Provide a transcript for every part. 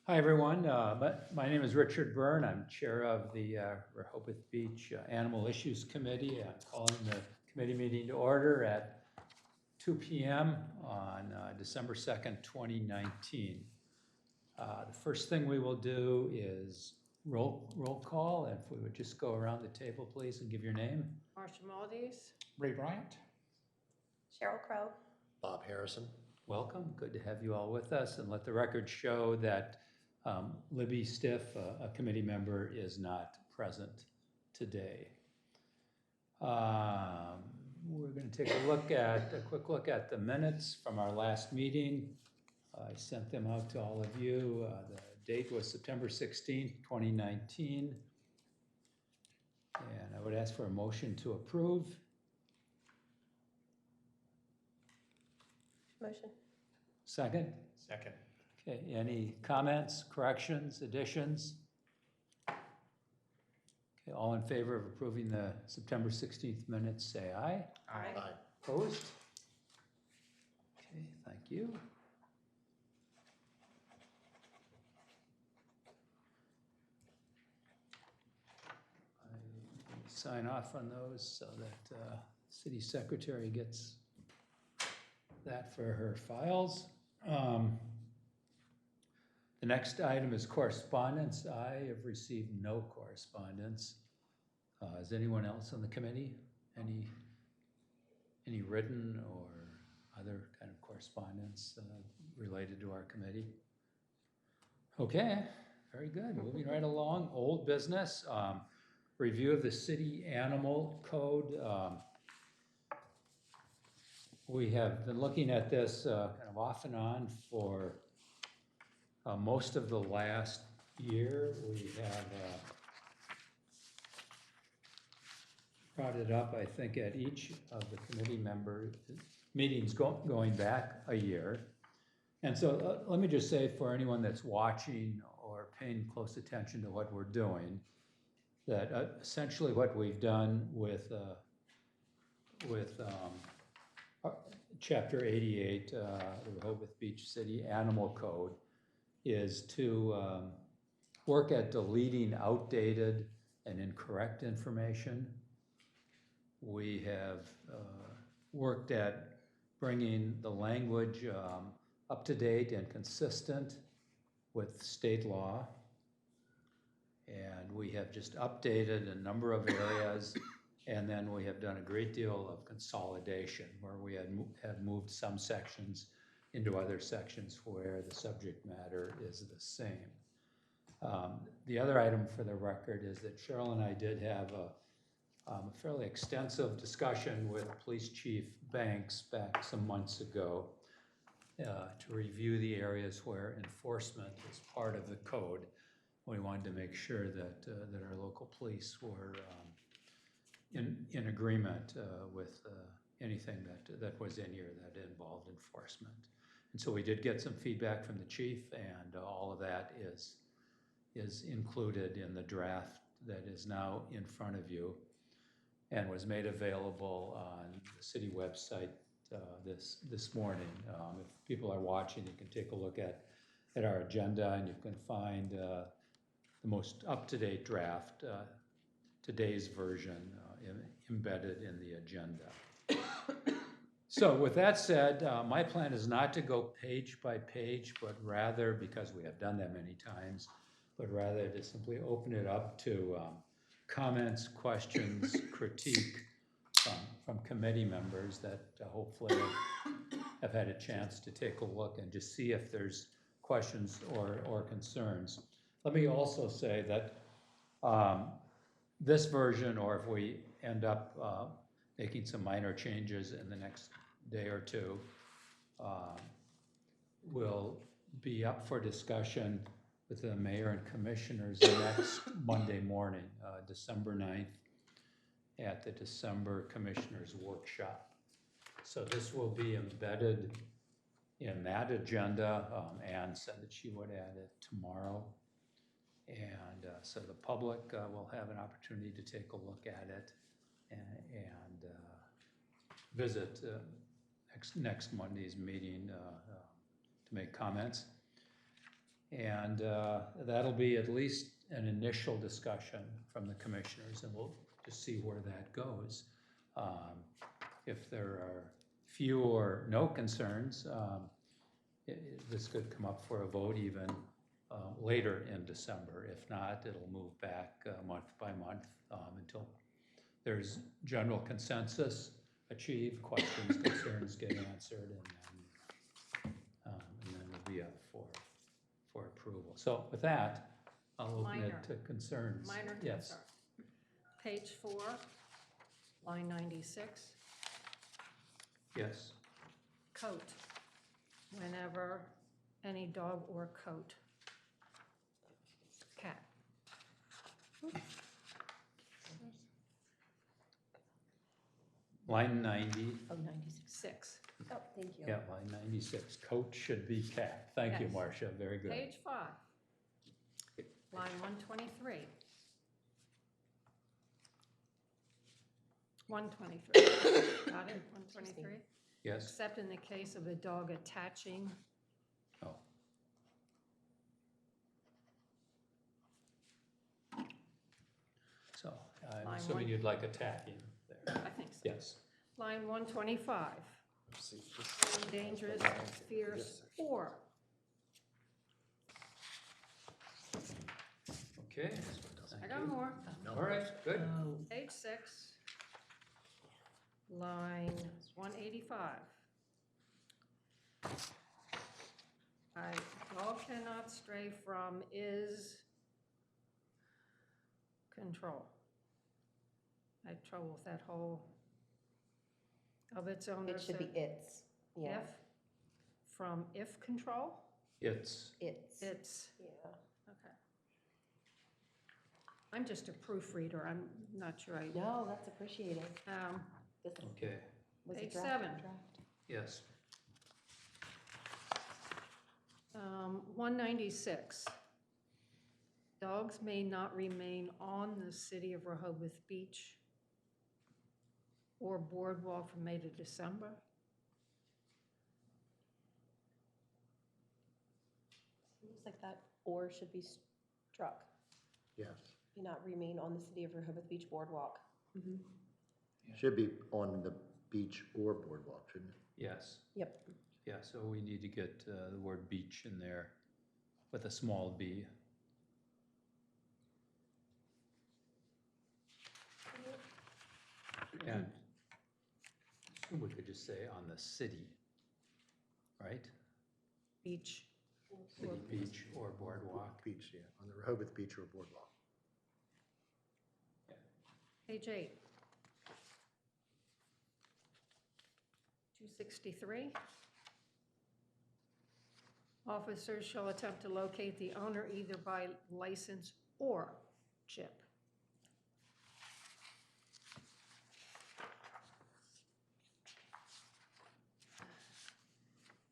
Hi, everyone. My name is Richard Byrne. I'm chair of the Rehoboth Beach Animal Issues Committee. I'm calling the committee meeting to order at 2 p.m. on December 2nd, 2019. The first thing we will do is roll call. If we would just go around the table, please, and give your name. Marcia Maldies. Ray Bryant. Cheryl Crow. Bob Harrison. Welcome. Good to have you all with us, and let the record show that Libby Stiff, a committee member, is not present today. We're going to take a quick look at the minutes from our last meeting. I sent them out to all of you. The date was September 16th, 2019. And I would ask for a motion to approve. Motion. Second? Second. Okay, any comments, corrections, additions? Okay, all in favor of approving the September 16th minutes, say aye. Aye. Aye. Opposed? Okay, thank you. I sign off on those so that city secretary gets that for her files. The next item is correspondence. I have received no correspondence. Is anyone else on the committee? Any written or other kind of correspondence related to our committee? Okay, very good. Moving right along. Old business. Review of the city animal code. We have been looking at this kind of off and on for most of the last year. We have brought it up, I think, at each of the committee member meetings going back a year. And so let me just say, for anyone that's watching or paying close attention to what we're doing, that essentially what we've done with Chapter 88, the Rehoboth Beach City Animal Code, is to work at deleting outdated and incorrect information. We have worked at bringing the language up to date and consistent with state law. And we have just updated a number of areas, and then we have done a great deal of consolidation where we have moved some sections into other sections where the subject matter is the same. The other item for the record is that Cheryl and I did have a fairly extensive discussion with Police Chief Banks back some months ago to review the areas where enforcement is part of the code. We wanted to make sure that our local police were in agreement with anything that was in here that involved enforcement. And so we did get some feedback from the chief, and all of that is included in the draft that is now in front of you and was made available on the city website this morning. If people are watching, you can take a look at our agenda, and you can find the most up-to-date draft, today's version, embedded in the agenda. So with that said, my plan is not to go page by page, but rather, because we have done that many times, but rather to simply open it up to comments, questions, critique from committee members that hopefully have had a chance to take a look and just see if there's questions or concerns. Let me also say that this version, or if we end up making some minor changes in the next day or two, will be up for discussion with the mayor and commissioners next Monday morning, December 9th, at the December Commissioners Workshop. So this will be embedded in that agenda. Anne said that she would add it tomorrow. And so the public will have an opportunity to take a look at it and visit next Monday's meeting to make comments. And that'll be at least an initial discussion from the commissioners, and we'll just see where that goes. If there are few or no concerns, this could come up for a vote even later in December. If not, it'll move back month by month until there's general consensus achieved, questions, concerns get answered, and then it'll be up for approval. So with that, I'll open it to concerns. Minor Yes. concern. Page 4, line 96, Yes. coat. Whenever any dog or coat. Cat. Line 90, Oh, 96. 6. Oh, thank you. yeah, line 96. Coat should be cat. Thank you, Yes. Marcia, very good. Page 5, line 123. 123. Got it? 123. Yes, Except in the case of a dog attaching. oh. So I'm Line assuming one. you'd like attacking there. I think so. Yes, Line 125. Dangerous, fierce, or. okay. I Thank got you. more. All right, good. Oh, Page 6, line 185. Dog cannot stray from is control. I had trouble with that whole of its owner. it should be its, yeah, From if control, It's, its. it's, Yeah. okay. I'm just a proofreader, I'm not sure I. No, that's appreciated. This okay, was a Page draft. 7. yes. 196. Dogs may not remain on the city of Rehoboth Beach or boardwalk from May to December. Seems like that or should be struck. Yes, May not remain on the city of Rehoboth Beach boardwalk. should be on the beach or boardwalk, shouldn't it? Yes, Yep. yeah, so we need to get the word beach in there with a small b. And we could just say on the city, right? Beach. City, beach, or boardwalk. Beach, yeah, on the Rehoboth Beach or boardwalk. Page 8. 263. Officers shall attempt to locate the owner either by license or chip.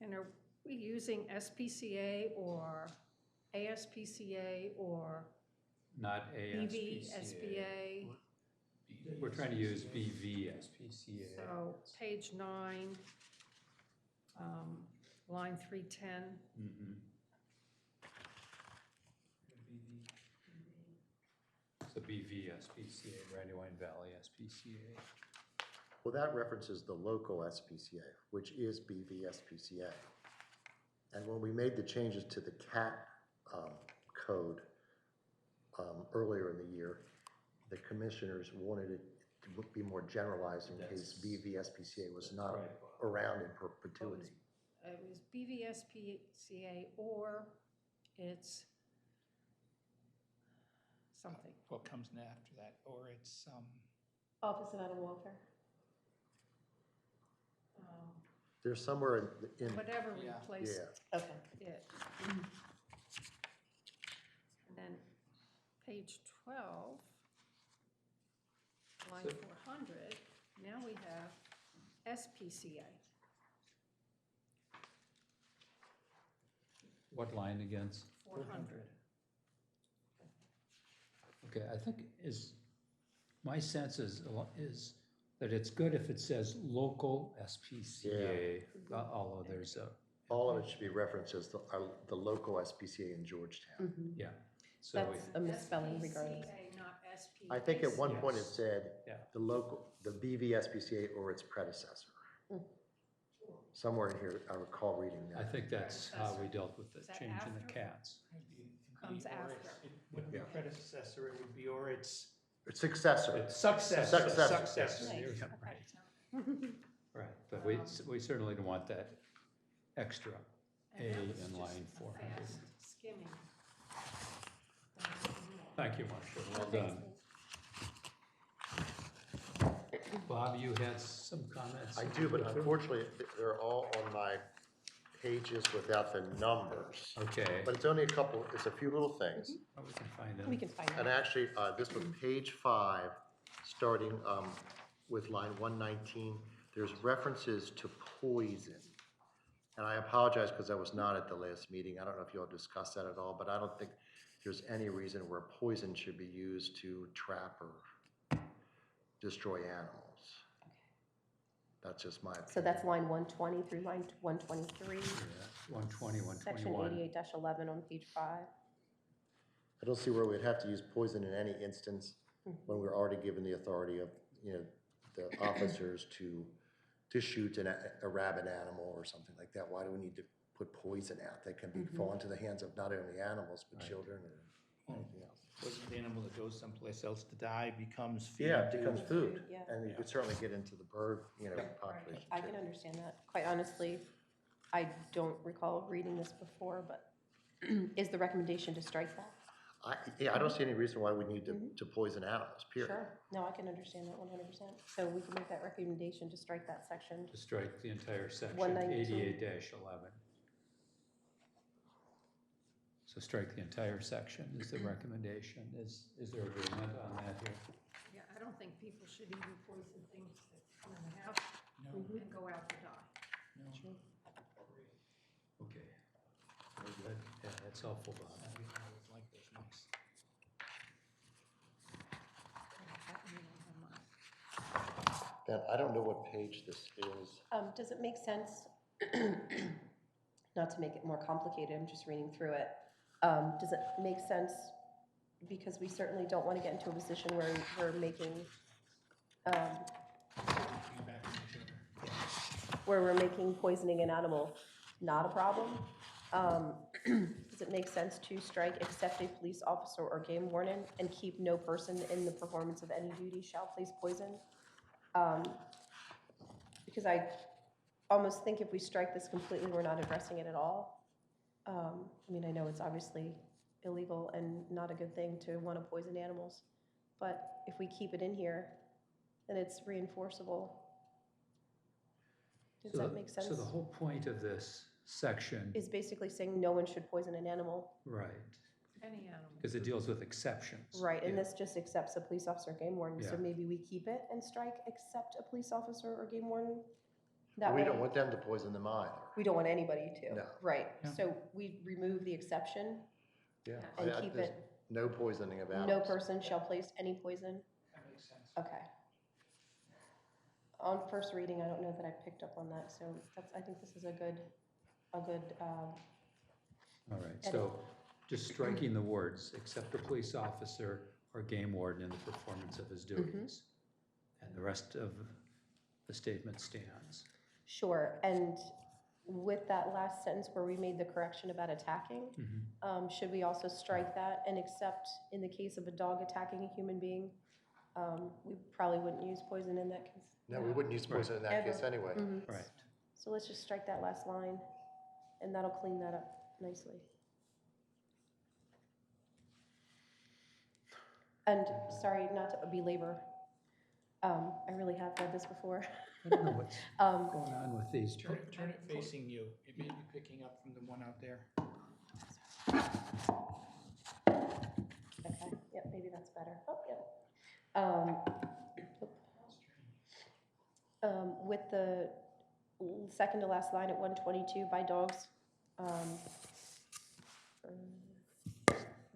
And are we using SPCA or ASPCA or Not ASPCA. BVSBA? We're trying to use BVSPCA. So, page 9, line 310. Mhm. So BVSPCA, Brandywine Valley SPCA. Well, that references the local SPCA, which is BVSPCA. And when we made the changes to the CAT code earlier in the year, the commissioners wanted it to be more generalized in case BVSPCA was not around in perpetuity. It was BVSPCA or it's something. What comes after that, or it's, Office of Animal Welfare. There's somewhere in Whatever Yeah. replaced yeah, Okay. it. And then page 12, line So- 400, now we have SPCA. What line against? 400. Okay, I think my sense is that it's good if it says local SPCA, although there's All of it should be referenced as the local SPCA in Georgetown. Mhm. Yeah. So we, That's a misspelling regardless. SPCA, not SPCA. I think at one point it Yes. said Yeah. the BV SPCA or its predecessor. Mm. Somewhere in here, I recall reading I that. think that's how we dealt with the Is that change in the after? cats. Comes after. It wouldn't be Yeah. predecessor, it would be, or its Its successor. It's successor. Successor. Successor. Nice. Yeah, Okay. right, right, but we certainly don't want that extra And A that was in just line a 400. fast skimming. Thank you, Marcia, well done. Bob, you had some comments? I do, but unfortunately, they're all on my pages without the numbers. Okay, But it's only it's a few little things. well, we can find them. We can find And out. actually, this was page 5, starting with line 119. There's references to poison. And I apologize because I was not at the last meeting. I don't know if you all discussed that at all, but I don't think there's any reason where poison should be used to trap or destroy animals. That's just my opinion. So that's line 120 through line 123. Yeah, 120, Section 121. 88-11 on page 5. I don't see where we'd have to use poison in any instance when we're already given the authority of, the officers to shoot a rabid animal or something like that. Why do we need to put poison out that can fall into the hands of not only animals, but Right. children or anything else? Poison the animal that goes someplace else to die becomes feed. Yeah, it to- becomes food. Yeah. And you could certainly get into the bird, population I too. can understand that. Quite honestly, I don't recall reading this before, but is the recommendation to strike that? I don't see any reason why we need to poison animals, period. Sure. No, I can understand that 100%. So we can make that recommendation to strike that section. To strike the entire section, 119. 88-11. So strike the entire section is the recommendation. Is there agreement on that here? Yeah, I don't think people should even poison things that come in the house No, and go out to die. no. True. Okay. Very good. Yeah, that's helpful, Bob. We always like those mix. Ben, I don't know what page this is. Does it make sense, not to make it more complicated, I'm just reading through it. Does it make sense, because we certainly don't want to get into a position where we're making, Feedback from each other. where we're making poisoning an animal not a problem? Does it make sense to strike except a police officer or game warden and keep no person in the performance of any duty shall place poison? Because I almost think if we strike this completely, we're not addressing it at all. I mean, I know it's obviously illegal and not a good thing to want to poison animals, but if we keep it in here, then it's reinforceable. Does that make sense? So the whole point of this section, Is basically saying no one should poison an animal. right, Any animal. because it deals with exceptions. Right, and Yeah. this just accepts a police officer or game warden, so Yeah. maybe we keep it and strike except a police officer or game warden? That We way, don't want them to poison them either. we don't want anybody to. No. Right, Yeah. so we remove the exception, Yeah. And keep there's it- No poisoning of animals. no person shall place any poison. That makes sense. Okay. On first reading, I don't know that I picked up on that, so I think this is a good, All right, so just striking the words, except the police officer or game warden in the performance of his duties. And the rest of the statement stands. sure, and with that last sentence where we made the correction about attacking, should we also strike that, and except in the case of a dog attacking a human being, we probably wouldn't use poison in that case. No, we wouldn't use poison in that Ever. case anyway. Right. So let's just strike that last line, and that'll clean that up nicely. And, sorry, not to belabor, I really have read this before. I don't know what's Um, going on with these. Turn it facing you. It may be picking up from the one out there. Okay, yep, maybe that's better. Oh, yeah. With the second to last line at 122, by dogs,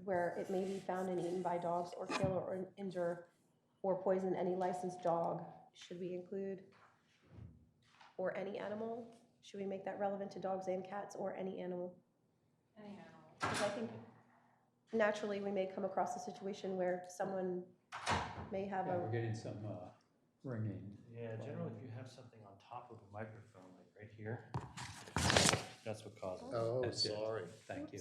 where it may be found and eaten by dogs or kill or injure or poison any licensed dog, should we include? Or any animal? Should we make that relevant to dogs and cats or any animal? Any animal. Because I think naturally we may come across a situation where someone may have Yeah, a, we're getting some ringing. Yeah, generally if you have something on top of a microphone, like right here, that's what causes it. Oh, That's it. sorry. Thank you.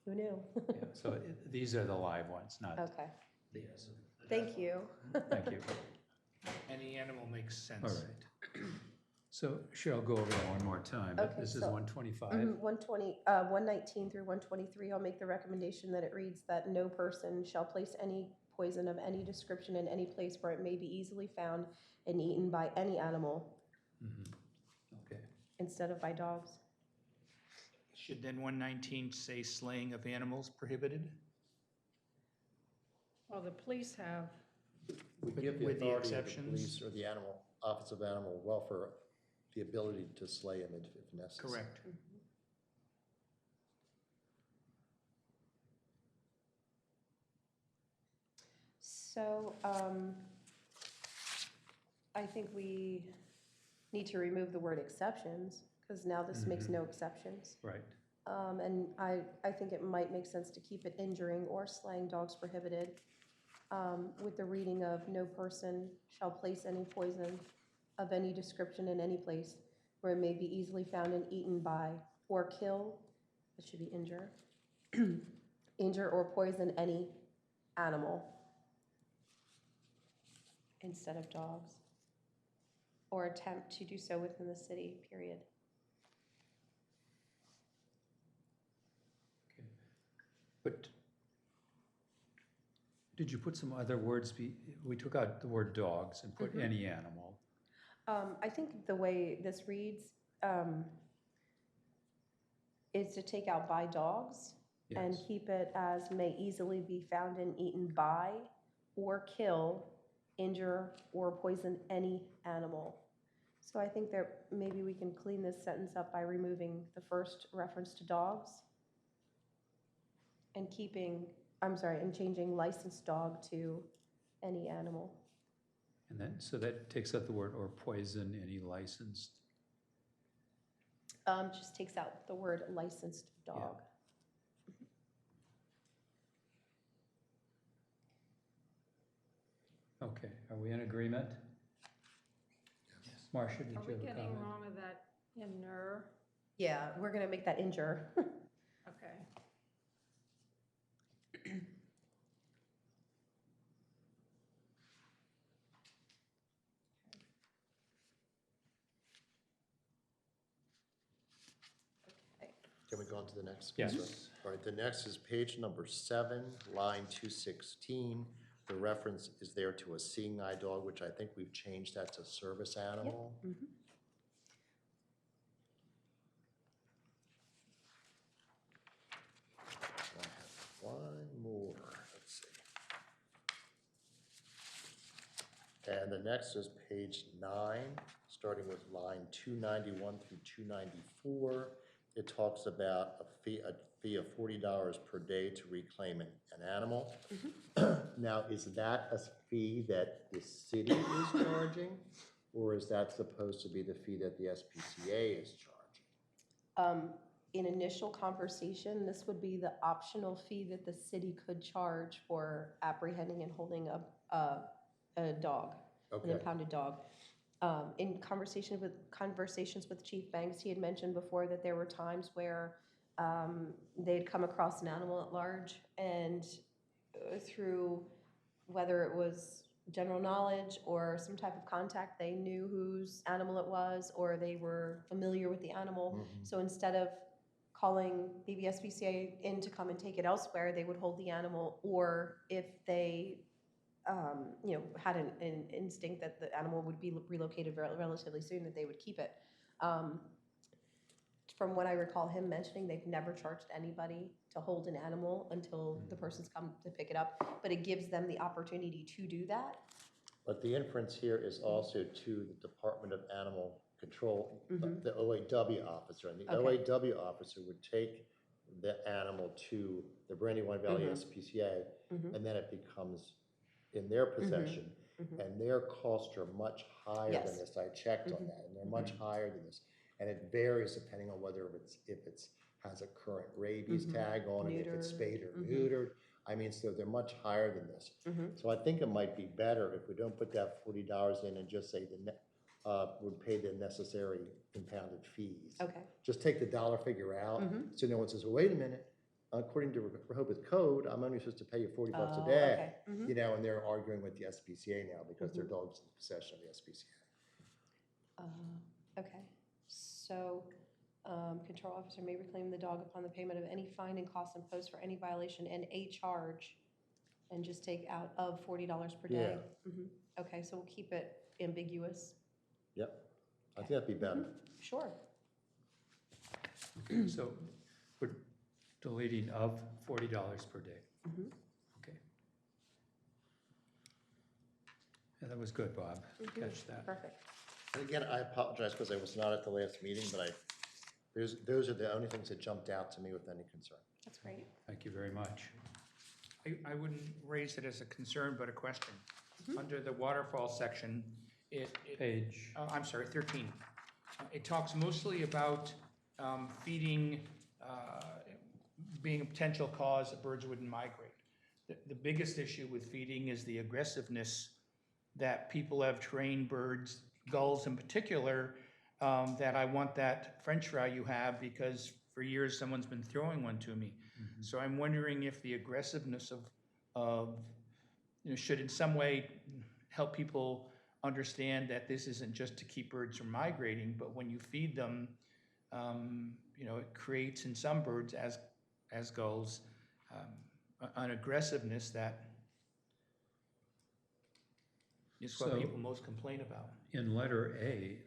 who knew? Yeah, so these are the live ones, not, Okay, Yes. thank you. thank you. Any animal makes sense. All right. So Cheryl, go over that one more time. Okay, This is so- 125. 119 through 123, I'll make the recommendation that it reads that no person shall place any poison of any description in any place where it may be easily found and eaten by any animal Mhm. Okay, instead of by dogs. Should then 119 say slaying of animals prohibited? Well, the police have, We give the With the authority of the exceptions? police or the Office of Animal Welfare the ability to slay them if necessary. Correct. So, I think we need to remove the word exceptions, because now this makes no exceptions. right. And I think it might make sense to keep it injuring or slaying dogs prohibited, with the reading of no person shall place any poison of any description in any place where it may be easily found and eaten by, or kill, it should be injure, injure or poison any animal instead of dogs, or attempt to do so within the city, period. Okay. But did you put some other words? We took out the word dogs and put any animal. I think the way this reads is to take out by dogs and Yes. keep it as may easily be found and eaten by or kill, injure, or poison any animal. So I think that maybe we can clean this sentence up by removing the first reference to dogs and and changing licensed dog to any animal. And then, so that takes out the word or poison any licensed. Just takes out the word licensed dog. Okay, are we in agreement? Marcia, did you are have we a getting comment? wrong with that in Neuter? Yeah, we're gonna make that injure. Okay. Can we go on to the next? Yes. concern? All right, the next is page number 7, line 216. The reference is there to a seeing eye dog, which I think we've changed that to service animal. Mhm. I have one more, let's see. And the next is page 9, starting with line 291 through 294. It talks about a fee of $40 per day to reclaim an animal. Now, is that a fee that the city is charging? Or is that supposed to be the fee that the SPCA is charging? In initial conversation, this would be the optional fee that the city could charge for apprehending and holding a dog, an Okay. impounded dog. In conversations with Chief Banks, he had mentioned before that there were times where they'd come across an animal at large, and through whether it was general knowledge or some type of contact, they knew whose animal it was, or they were familiar with the animal. Mhm. So instead of calling BBSPCA in to come and take it elsewhere, they would hold the animal, or if they had an instinct that the animal would be relocated relatively soon, that they would keep it. From what I recall him mentioning, they've never charged anybody to hold an animal until the person's come to pick it up, but it gives them the opportunity to do that. But the inference here is also to the Department of Animal Control, the OAW officer. And the Okay. OAW officer would take the animal to the Brandywine Valley SPCA, and then it becomes in their possession. And their costs are much higher than Yes. this. I checked on that, and they're much higher than this. And it varies depending on whether if it's has a current rabies tag on it, if it's spayed or neutered. I mean, so they're much higher than this. So I think it might be better if we don't put that $40 in and just say would pay the necessary impounded fees. Okay. Just take the dollar figure out, so no one says, well, wait a minute, according to Rehoboth code, I'm only supposed to pay you $40 a day. Okay. You know, and they're arguing with the SPCA now because their dog's in possession of the SPCA. Okay, so, control officer may reclaim the dog upon the payment of any fine and cost imposed for any violation and a charge, and just take out of $40 per day. Okay, so we'll keep it ambiguous. Yep, I think that'd be better. Sure. So we're deleting of $40 per day. Okay. Yeah, that was good, Bob. Catch that. Perfect. And again, I apologize because I was not at the last meeting, but those are the only things that jumped out to me with any concern. That's great. Thank you very much. I wouldn't raise it as a concern, but a question. Under the waterfall section, Page, I'm sorry, 13. It talks mostly about feeding, being a potential cause that birds wouldn't migrate. The biggest issue with feeding is the aggressiveness that people have trained birds, gulls in particular, that I want that French fry you have because for years someone's been throwing one to me. So I'm wondering if the aggressiveness of should in some way help people understand that this isn't just to keep birds from migrating, but when you feed them, it creates in some birds, as gulls, an aggressiveness that is what So- people most complain about. in letter A,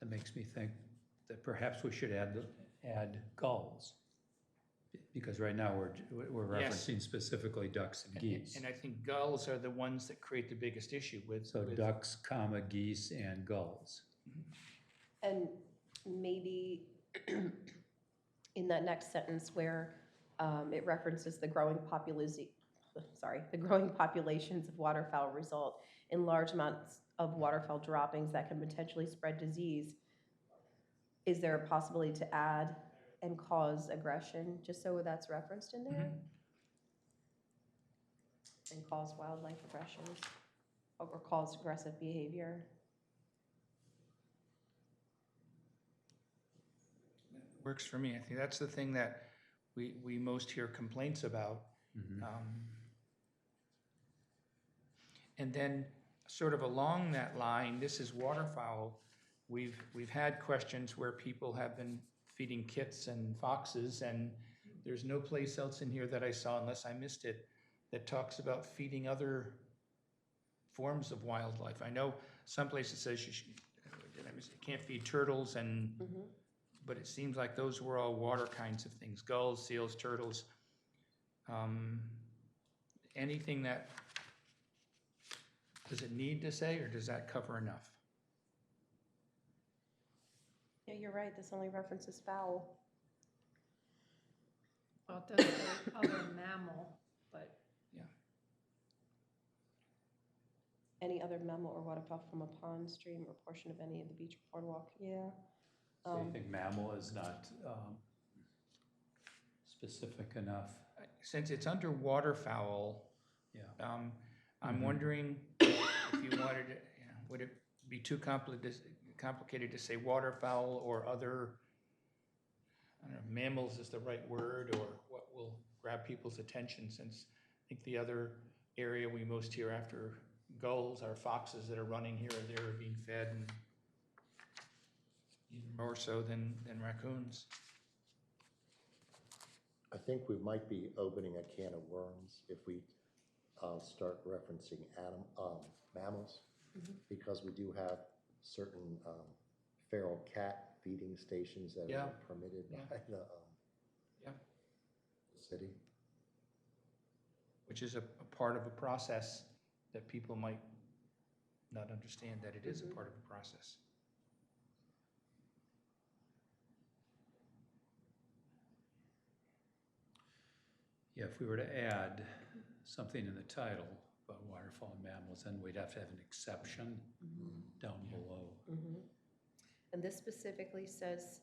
that makes me think that perhaps we should add gulls. Because right now we're Yes. referencing specifically ducks and geese. And I think gulls are the ones that create the biggest issue with. So ducks, comma, geese, and gulls. And maybe in that next sentence where it references the growing populations of waterfowl result in large amounts of waterfowl droppings that can potentially spread disease, is there a possibility to add and cause aggression, just so that's referenced in there? And cause wildlife aggressions, or cause aggressive behavior? Works for me. I think that's the thing that we most hear complaints about. And then sort of along that line, this is waterfowl. We've had questions where people have been feeding kits and foxes, and there's no place else in here that I saw, unless I missed it, that talks about feeding other forms of wildlife. I know some places says you can't feed turtles, but it seems like those were all water kinds of things: gulls, seals, turtles. Anything that, does it need to say, or does that cover enough? Yeah, you're right, this only references fowl. Well, it does say other mammal, but Any other mammal or waterfowl from a pond, stream, or portion of any of the beach or boardwalk, yeah. So you think mammal is not specific enough? Since it's under waterfowl, Yeah. I'm wondering if you wanted to, would it be too complicated to say waterfowl or other, I don't know, mammals is the right word, or what will grab people's attention, since I think the other area we most hear after gulls are foxes that are running here or there being fed, and even more so than raccoons. I think we might be opening a can of worms if we start referencing mammals, because we do have certain feral cat feeding stations that are permitted by the city. Which is a part of a process that people might not understand that it is a part of a process. Yeah, if we were to add something in the title about waterfowl and mammals, then we'd have to have an exception down below. And And this specifically says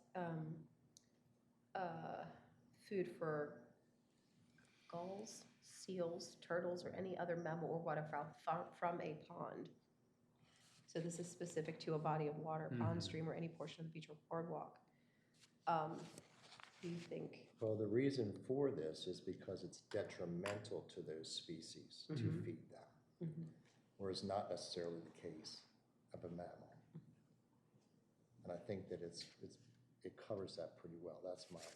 food for gulls, seals, turtles, or any other mammal or waterfowl from a pond. So this is specific to a body of water, pond, stream, or any portion of the beach or boardwalk. Do you think? Well, the reason for this is because it's detrimental to those species to feed them, whereas not necessarily the case of a mammal. And I think that it covers that pretty well. That's my opinion.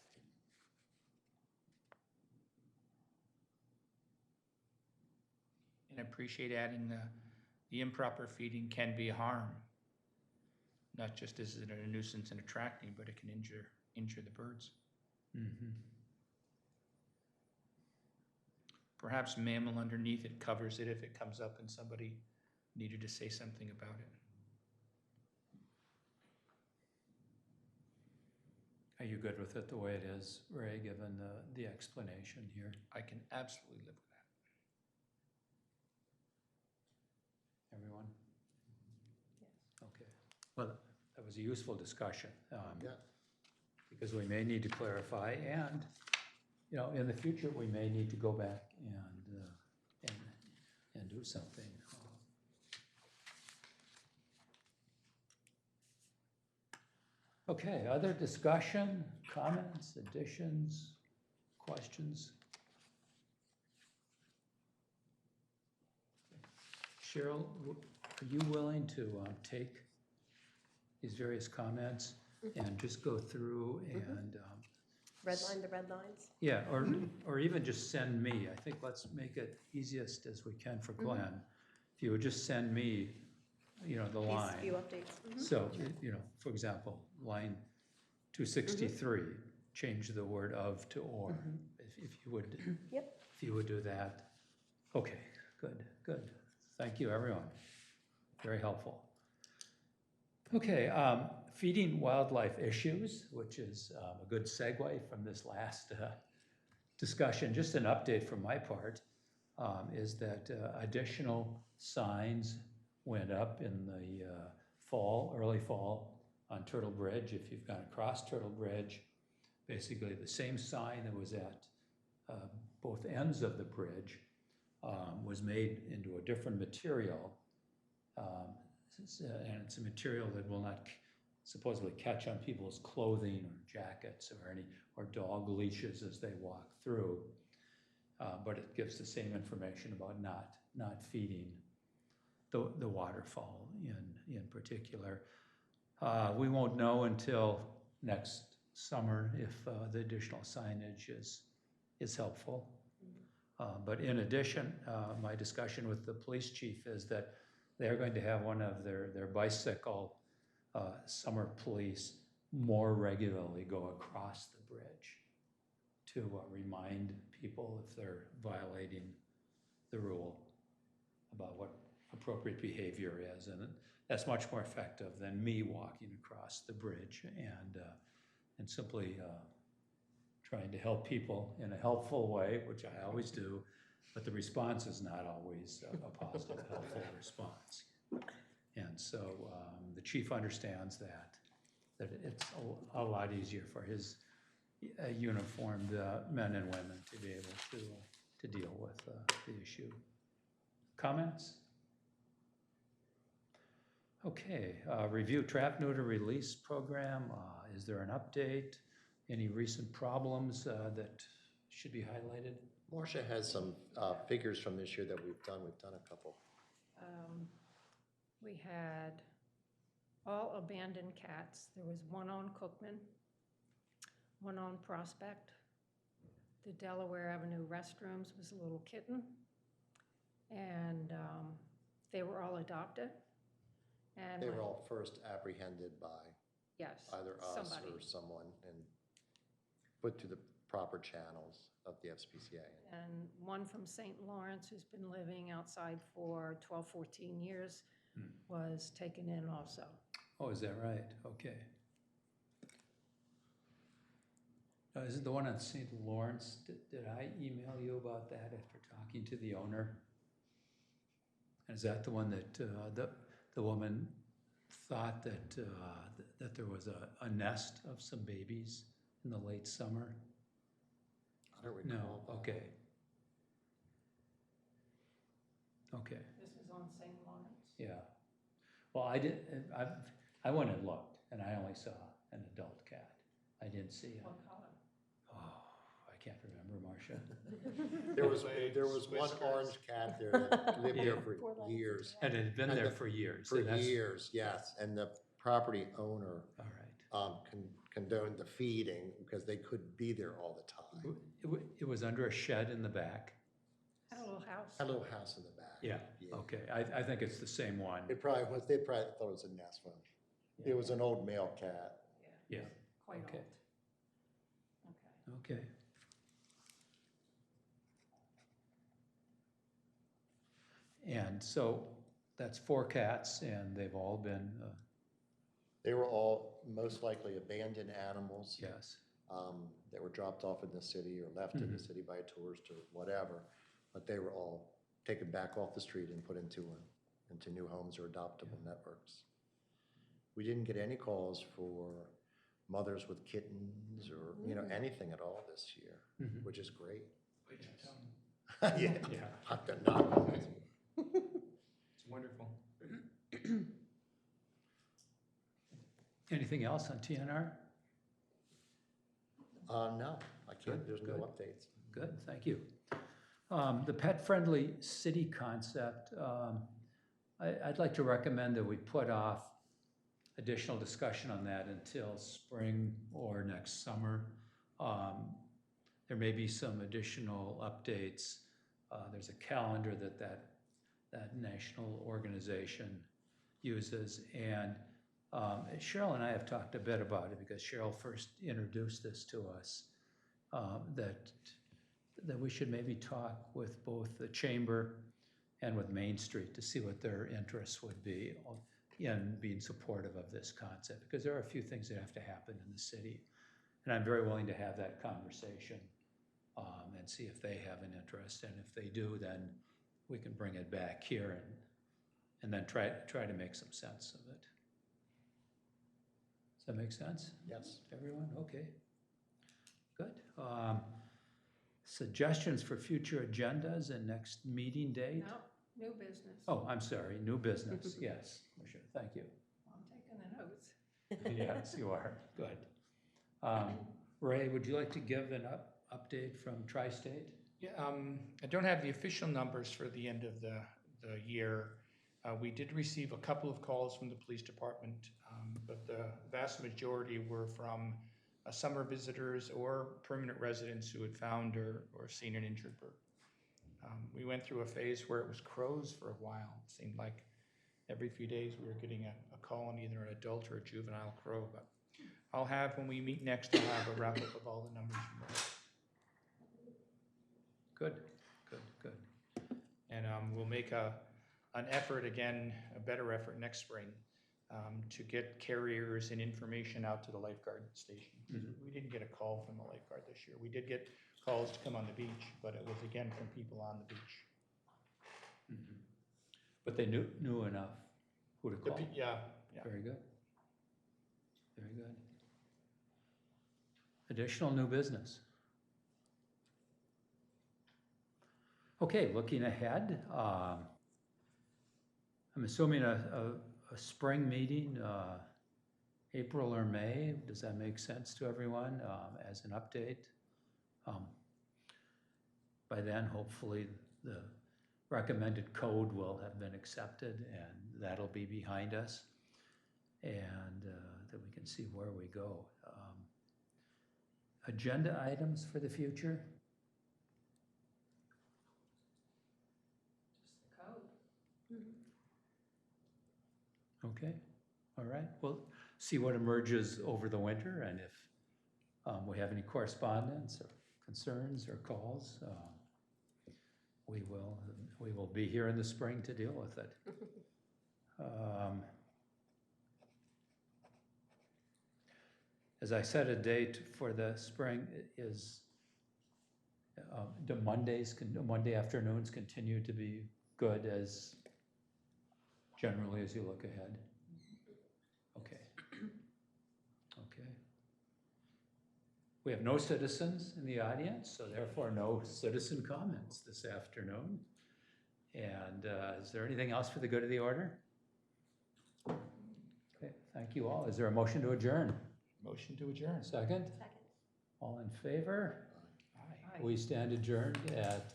And I appreciate adding the improper feeding can be a harm. Not just is it a nuisance and attracting, but it can injure the birds. Perhaps mammal underneath it covers it if it comes up and somebody needed to say something about it. Are you good with it the way it is, Ray, given the explanation here? I can absolutely live with that. Everyone? Yes. Okay. Well, that was a useful discussion. Yeah. Because we may need to clarify, and, you know, in the future, we may need to go back and do something. Okay, other discussion, comments, additions, questions? Cheryl, are you willing to take these various comments and just go through and Redline the red lines? yeah, or even just send me. I think let's make it easiest as we can for Glenn. If you would just send me, you know, the These line. few updates. So, you know, for example, line 263, change the word of to or. If you would, Yep. if you would do that. Okay, good. Thank you, everyone. Very helpful. Okay, feeding wildlife issues, which is a good segue from this last discussion. Just an update from my part is that additional signs went up in the early fall on Turtle Bridge. If you've gone across Turtle Bridge, basically the same sign that was at both ends of the bridge was made into a different material. And it's a material that will not supposedly catch on people's clothing or jackets or dog leashes as they walk through. But it gives the same information about not feeding the waterfowl in particular. We won't know until next summer if the additional signage is helpful. But in addition, my discussion with the police chief is that they're going to have one of their bicycle summer police more regularly go across the bridge to remind people if they're violating the rule about what appropriate behavior is. And that's much more effective than me walking across the bridge and simply trying to help people in a helpful way, which I always do, but the response is not always a positive, helpful response. And so the chief understands that it's a lot easier for his uniformed men and women to be able to deal with the issue. Comments? Okay, review trap neuter release program. Is there an update? Any recent problems that should be highlighted? Marcia has some figures from this year that we've done. We've done a couple. We had all abandoned cats. There was one on Cookman, one on Prospect. The Delaware Avenue restrooms was a little kitten, and they were all adopted. And They were all first apprehended by yes, either us somebody. or someone and put to the proper channels of the SPCA. And one from St. Lawrence, who's been living outside for 12, 14 years, was taken in also. Oh, is that right? Okay. Is it the one on St. Lawrence? Did I email you about that after talking to the owner? And is that the one that the woman thought that there was a nest of some babies in the late summer? I don't No, recall. okay. Okay, This is on St. Lawrence. yeah. Well, I went and looked, and I only saw an adult cat. I didn't see a, What color? oh, I can't remember, Marcia. There was Legs, one whiskers. orange cat there that lived there Yeah. for Four legs. years. And it had been And there the- for years. For and that's- years, yes, and the property owner All right. condoned the feeding because they couldn't be there all the time. It was under a shed in the back? Had a little house. Had a little house in the back. Yeah, okay. I think it's the same one. It probably was, they probably thought it was a nest one. It was an old male cat. Yeah, Quite okay. old. Okay. okay. And so that's 4 cats, and they've all been, They were all most likely abandoned animals yes, that were dropped off in the city or left in the city by a tourist or whatever. But they were all taken back off the street and put into new homes or adoptable networks. We didn't get any calls for mothers with kittens or, anything at all this year, Mhm. which is great. Wait, tell me. Yeah, yeah. I've got not. It's wonderful. Anything else on TNR? No, I can't, Good, there's no good. updates. Good, thank you. The pet-friendly city concept, I'd like to recommend that we put off additional discussion on that until spring or next summer. There may be some additional updates. There's a calendar that national organization uses, and Cheryl and I have talked a bit about it because Cheryl first introduced this to us, that we should maybe talk with both the chamber and with Main Street to see what their interests would be in being supportive of this concept, because there are a few things that have to happen in the city. And I'm very willing to have that conversation and see if they have an interest. And if they do, then we can bring it back here and then try to make some sense of it. Does that make sense? Yes. Everyone, okay. Good. Suggestions for future agendas and next meeting date? No, new business. Oh, I'm sorry, new business, yes, Sure. Thank you. I'm taking the notes. Yes, you are, good. Ray, would you like to give an update from Tri-State? Yeah, I don't have the official numbers for the end of the year. We did receive a couple of calls from the police department, but the vast majority were from summer visitors or permanent residents who had found or seen an injured bird. We went through a phase where it was crows for a while. It seemed like every few days we were getting a call on either an adult or a juvenile crow. But I'll have, when we meet next, I'll have a wrap up of all the numbers from those. Good, good, good. And we'll make an effort again, a better effort next spring, to get carriers and information out to the lifeguard stations. We didn't get a call from the lifeguard this year. We did get calls to come on the beach, but it was again from people on the beach. Mhm. But they knew enough who to call? Yeah. Very good. Very good. Additional new business? Okay, looking ahead, I'm assuming a spring meeting, April or May. Does that make sense to everyone as an update? By then, hopefully, the recommended code will have been accepted and that'll be behind us. And that we can see where we go. Agenda items for the future? Just the code. Okay, all right. We'll see what emerges over the winter, and if we have any correspondence or concerns or calls, we will be here in the spring to deal with it. As I set a date for the spring is, do Monday afternoons continue to be good as generally as you look ahead? We have no citizens in the audience, so therefore no citizen comments this afternoon. And is there anything else for the good of the order? Okay, thank you all. Is there a motion to adjourn? Motion to adjourn. Second? Second. All in favor? Aye. We stand adjourned at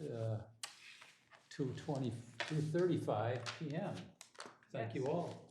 2:35 PM. Thank you all.